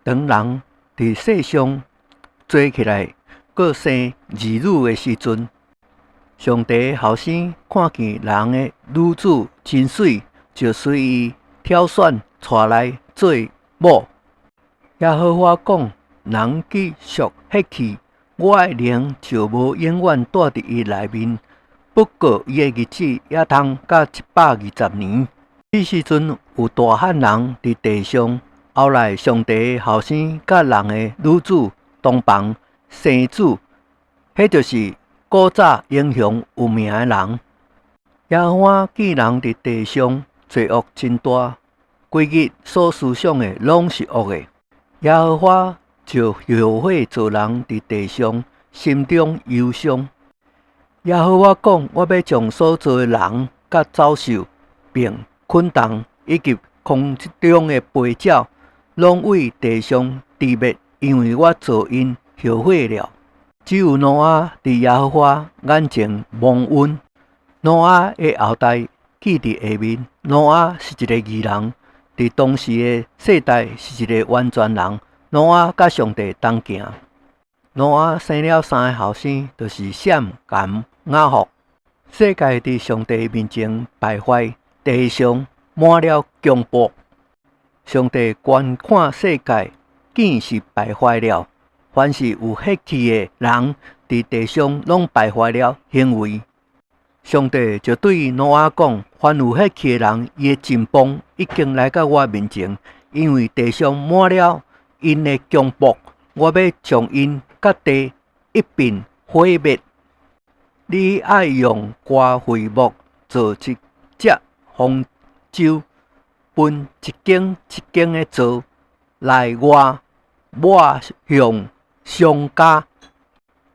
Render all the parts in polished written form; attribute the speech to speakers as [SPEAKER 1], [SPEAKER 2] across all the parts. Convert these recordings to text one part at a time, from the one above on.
[SPEAKER 1] 当人伫世上做起来，各生儿女的时阵，上帝后生看见人的女子真水，就随伊挑选出来做某。耶和华讲：人继续迄去，我的灵就无永远住伫伊内面。不过伊的日子也通到120年。迄时阵有大汉人伫地上，后来上帝的后生甲人的女子同房生子，迄就是古早英雄有名的人。耶和华见人伫地上罪恶真大，规日所思想的拢是恶的。耶和华就后悔做人伫地上，心中忧伤。耶和华讲：我要将所做的人、甲走兽，并昆虫以及空中的飞鸟，拢为地上贮灭，因为我做因后悔了。只有挪亚伫耶和华眼前蒙恩。挪亚的后代记伫下面。挪亚是一个义人，伫当时的世代是一个完全人。挪亚甲上帝同行。挪亚生了3个后生，就是闪、含、雅弗。世界伫上帝面前败坏，地上满了强暴。上帝观看世界，见是败坏了。凡是有血气的人，伫地上拢败坏了行为。上帝就对挪亚讲：凡有血气的人，伊的真邦已经来到我面前，因为地上满了因的强暴，我要将因甲地一并毁灭。你爱用瓜废木做一只方舟，分一间一间的做，内外抹向上加。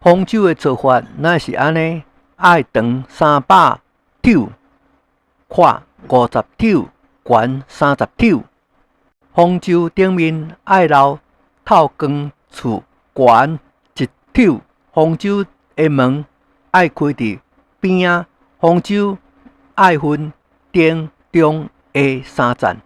[SPEAKER 1] 方舟的做法乃是安尼：爱长300肘，宽50肘，悬30肘。方舟顶面爱留透光处，悬1肘。方舟的门爱开伫边仔。方舟爱分顶中下3层。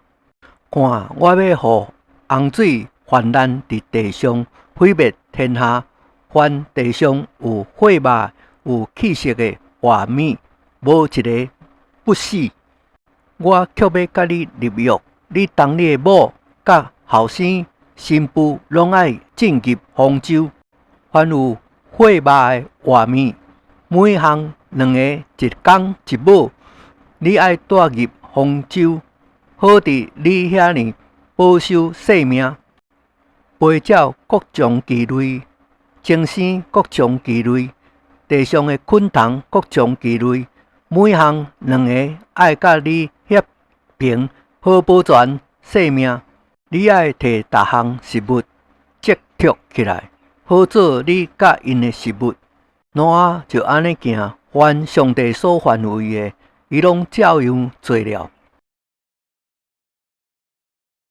[SPEAKER 1] 看，我要互洪水泛滥伫地上，毁灭天下。凡地上有血肉、有气息的活物，无一个不死。我却要甲你立约，你当你的某甲后生、新妇拢爱进入方舟。凡有血肉的活物，每项2个一公一母，你爱带入方舟，好伫你遐呢保守性命。飞鸟各种禽类，精生各种禽类，地上的昆虫各种禽类，每项2个爱甲你协平，好保全性命。你爱摕逐项食物积蓄起来，好做你甲因的食物。挪亚就安尼行，凡上帝所吩咐伊的，伊拢照样做了。